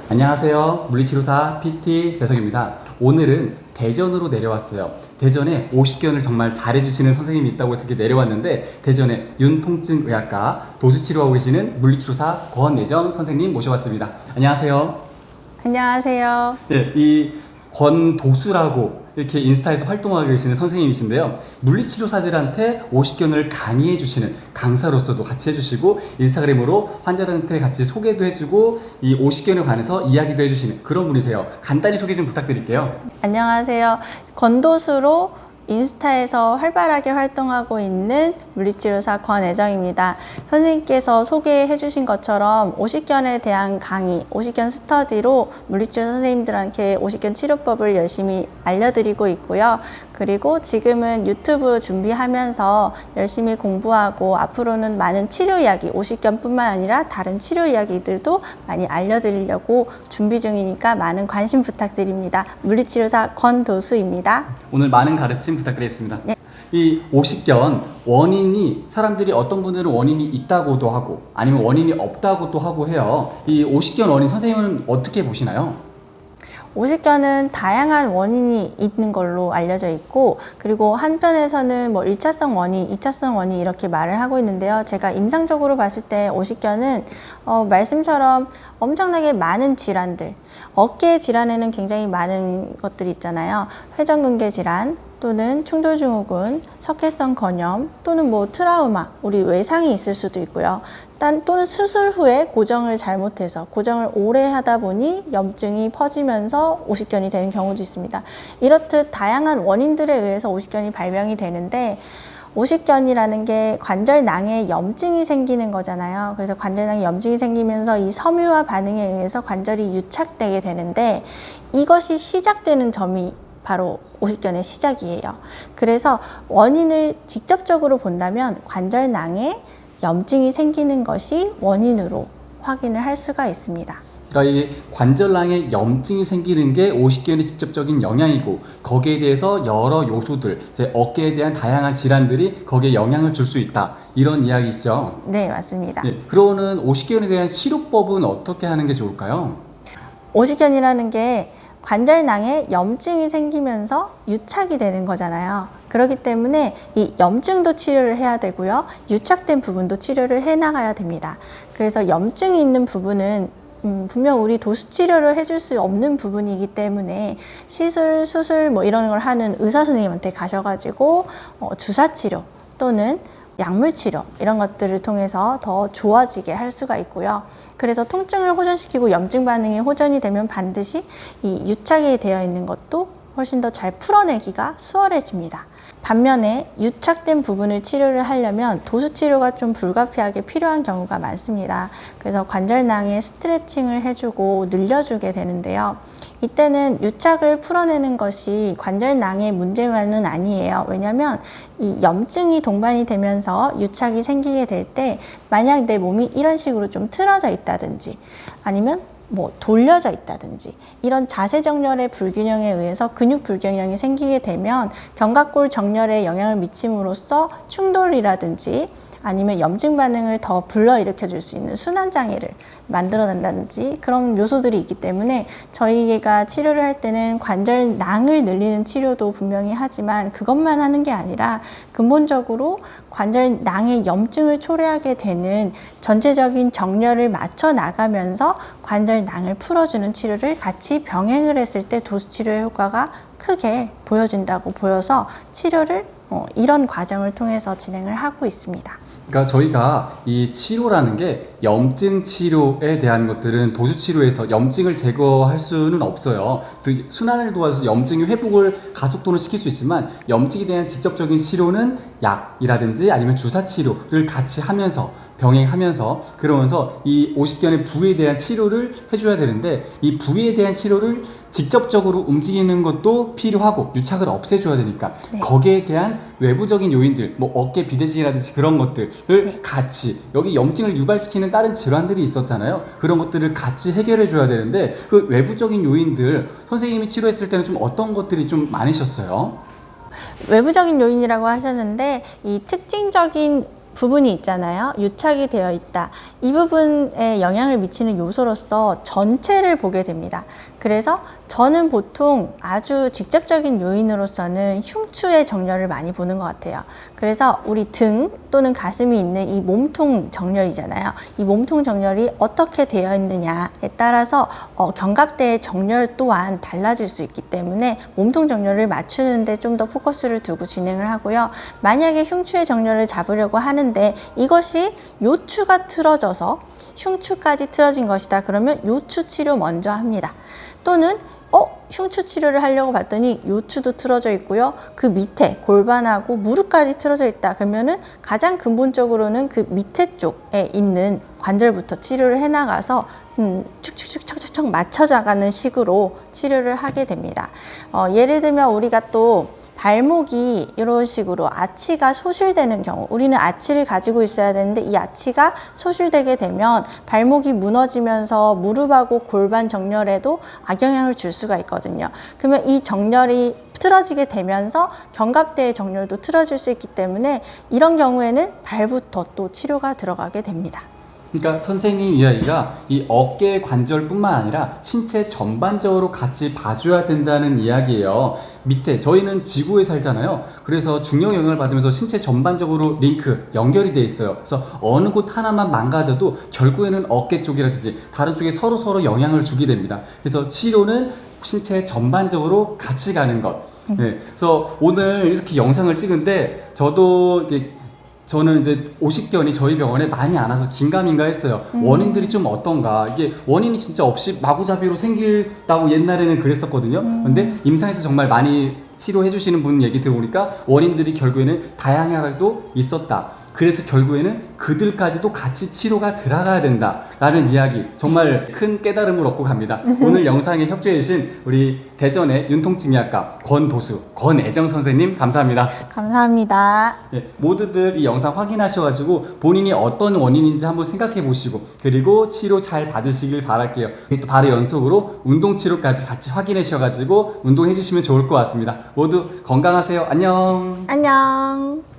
안녕하세요. 물리치료사 PT 재석입니다. 오늘은 대전으로 내려왔어요. 대전에 오십견을 정말 잘해주시는 선생님이 있다고 해서 이렇게 내려왔는데, 대전에 윤통증의학과 도수치료하고 계시는 물리치료사 권혜정 선생님 모셔봤습니다. 안녕하세요. 안녕하세요. 네, 이 권도수라고 이렇게 인스타에서 활동하고 계시는 선생님이신데요. 물리치료사들한테 오십견을 강의해 주시는 강사로서도 같이 해주시고, 인스타그램으로 환자들한테 같이 소개도 해주고, 이 오십견에 관해서 이야기도 해주시는 그런 분이세요. 간단히 소개 좀 부탁드릴게요. 안녕하세요. 건도수로 인스타에서 활발하게 활동하고 있는 물리치료사 권혜정입니다. 선생님께서 소개해 주신 것처럼 오십견에 대한 강의, 오십견 스터디로 물리치료 선생님들한테 오십견 치료법을 열심히 알려드리고 있고요. 그리고 지금은 유튜브 준비하면서 열심히 공부하고, 앞으로는 많은 치료 이야기, 오십견뿐만 아니라 다른 치료 이야기들도 많이 알려드리려고 준비 중이니까 많은 관심 부탁드립니다. 물리치료사 권도수입니다. 오늘 많은 가르침 부탁드리겠습니다. 네. 이 오십견 원인이, 사람들이 어떤 분들은 원인이 있다고도 하고 아니면 원인이 없다고도 하고 해요. 이 오십견 원인 선생님은 어떻게 보시나요? 오십견은 다양한 원인이 있는 걸로 알려져 있고, 그리고 한편에서는 뭐 1차성 원인, 2차성 원인 이렇게 말을 하고 있는데요. 제가 임상적으로 봤을 때 오십견은 말씀처럼 엄청나게 많은 질환들, 어깨 질환에는 굉장히 많은 것들이 있잖아요. 회전근개 질환, 또는 충돌증후군, 석회성 건염, 또는 뭐 트라우마, 우리 외상이 있을 수도 있고요. 또는 수술 후에 고정을 잘못해서 고정을 오래 하다 보니 염증이 퍼지면서 오십견이 되는 경우도 있습니다. 이렇듯 다양한 원인들에 의해서 오십견이 발병이 되는데, 오십견이라는 게 관절낭에 염증이 생기는 거잖아요. 그래서 관절낭에 염증이 생기면서 이 섬유화 반응에 의해서 관절이 유착되게 되는데, 이것이 시작되는 점이 바로 오십견의 시작이에요. 그래서 원인을 직접적으로 본다면 관절낭에 염증이 생기는 것이 원인으로 확인을 할 수가 있습니다. 그러니까 이 관절낭에 염증이 생기는 게 오십견의 직접적인 영향이고, 거기에 대해서 여러 요소들, 이제 어깨에 대한 다양한 질환들이 거기에 영향을 줄 수 있다, 이런 이야기죠. 네, 맞습니다. 네, 그러는 오십견에 대한 치료법은 어떻게 하는 게 좋을까요? 오십견이라는 게 관절낭에 염증이 생기면서 유착이 되는 거잖아요. 그렇기 때문에 이 염증도 치료를 해야 되고요. 유착된 부분도 치료를 해 나가야 됩니다. 그래서 염증이 있는 부분은 분명 우리 도수 치료를 해줄 수 없는 부분이기 때문에 시술, 수술 뭐 이런 걸 하는 의사 선생님한테 가셔가지고 주사 치료 또는 약물 치료 이런 것들을 통해서 더 좋아지게 할 수가 있고요. 그래서 통증을 호전시키고 염증 반응이 호전이 되면 반드시 이 유착이 되어 있는 것도 훨씬 더 잘 풀어내기가 수월해집니다. 반면에 유착된 부분을 치료를 하려면 도수 치료가 좀 불가피하게 필요한 경우가 많습니다. 그래서 관절낭에 스트레칭을 해주고 늘려주게 되는데요. 이때는 유착을 풀어내는 것이 관절낭의 문제만은 아니에요. 왜냐하면 이 염증이 동반이 되면서 유착이 생기게 될 때, 만약 내 몸이 이런 식으로 좀 틀어져 있다든지 아니면 뭐 돌려져 있다든지 이런 자세 정렬의 불균형에 의해서 근육 불균형이 생기게 되면 견갑골 정렬에 영향을 미침으로써 충돌이라든지 아니면 염증 반응을 더 불러일으켜 줄 수 있는 순환장애를 만들어낸다든지 그런 요소들이 있기 때문에 저희가 치료를 할 때는 관절낭을 늘리는 치료도 분명히 하지만, 그것만 하는 게 아니라 근본적으로 관절낭의 염증을 초래하게 되는 전체적인 정렬을 맞춰 나가면서 관절낭을 풀어주는 치료를 같이 병행을 했을 때 도수 치료의 효과가 크게 보여진다고 보여서 치료를 이런 과정을 통해서 진행을 하고 있습니다. 그러니까 저희가 이 치료라는 게, 염증 치료에 대한 것들은 도수 치료에서 염증을 제거할 수는 없어요. 순환을 도와서 염증의 회복을 가속도는 시킬 수 있지만, 염증에 대한 직접적인 치료는 약이라든지 아니면 주사 치료를 같이 하면서 병행하면서, 그러면서 이 오십견의 부위에 대한 치료를 해줘야 되는데, 이 부위에 대한 치료를 직접적으로 움직이는 것도 필요하고 유착을 없애줘야 되니까, 네. 거기에 대한 외부적인 요인들, 뭐 어깨 비대증이라든지 그런 것들을 네. 같이, 여기 염증을 유발시키는 다른 질환들이 있었잖아요. 그런 것들을 같이 해결해 줘야 되는데, 그 외부적인 요인들 선생님이 치료했을 때는 좀 어떤 것들이 좀 많으셨어요? 외부적인 요인이라고 하셨는데, 이 특징적인 부분이 있잖아요. 유착이 되어 있다. 이 부분에 영향을 미치는 요소로서 전체를 보게 됩니다. 그래서 저는 보통 아주 직접적인 요인으로서는 흉추의 정렬을 많이 보는 것 같아요. 그래서 우리 등 또는 가슴이 있는 이 몸통 정렬이잖아요. 이 몸통 정렬이 어떻게 되어 있느냐에 따라서 견갑대의 정렬 또한 달라질 수 있기 때문에 몸통 정렬을 맞추는데 좀 더 포커스를 두고 진행을 하고요. 만약에 흉추의 정렬을 잡으려고 하는데 이것이 요추가 틀어져서 흉추까지 틀어진 것이다. 그러면 요추 치료 먼저 합니다. 또는 흉추 치료를 하려고 봤더니 요추도 틀어져 있고요. 그 밑에 골반하고 무릎까지 틀어져 있다. 그러면은 가장 근본적으로는 그 밑에 쪽에 있는 관절부터 치료를 해나가서 축축축 척척척 맞춰져가는 식으로 치료를 하게 됩니다. 예를 들면 우리가 또 발목이 이런 식으로 아치가 소실되는 경우, 우리는 아치를 가지고 있어야 되는데 이 아치가 소실되게 되면 발목이 무너지면서 무릎하고 골반 정렬에도 악영향을 줄 수가 있거든요. 그러면 이 정렬이 틀어지게 되면서 견갑대의 정렬도 틀어질 수 있기 때문에 이런 경우에는 발부터 또 치료가 들어가게 됩니다. 그러니까 선생님 이야기가 이 어깨 관절뿐만 아니라 신체 전반적으로 같이 봐줘야 된다는 이야기예요. 밑에 저희는 지구에 살잖아요. 그래서 중력 영향을 받으면서 신체 전반적으로 링크 연결이 돼 있어요. 그래서 어느 곳 하나만 망가져도 결국에는 어깨 쪽이라든지 다른 쪽에 서로 영향을 주게 됩니다. 그래서 치료는 신체 전반적으로 같이 가는 것. 네, 그래서 오늘 이렇게 영상을 찍은데 저는 이제 오십견이 저희 병원에 많이 안 와서 긴가민가 했어요. 원인들이 좀 어떤가. 이게 원인이 진짜 없이 마구잡이로 생긴다고 옛날에는 그랬었거든요. 근데 임상에서 정말 많이 치료해 주시는 분 얘기 들어보니까 원인들이 결국에는 다양하게도 있었다. 그래서 결국에는 그들까지도 같이 치료가 들어가야 된다라는 이야기, 정말 큰 깨달음을 얻고 갑니다. 오늘 영상에 협조해 주신 우리 대전의 윤통증의학과 권애정 선생님 감사합니다. 감사합니다. 네, 모두들 이 영상 확인하셔가지고 본인이 어떤 원인인지 한번 생각해 보시고 그리고 치료 잘 받으시길 바랄게요. 또 바로 연속으로 운동치료까지 같이 확인하셔가지고 운동해 주시면 좋을 것 같습니다. 모두 건강하세요. 안녕. 안녕.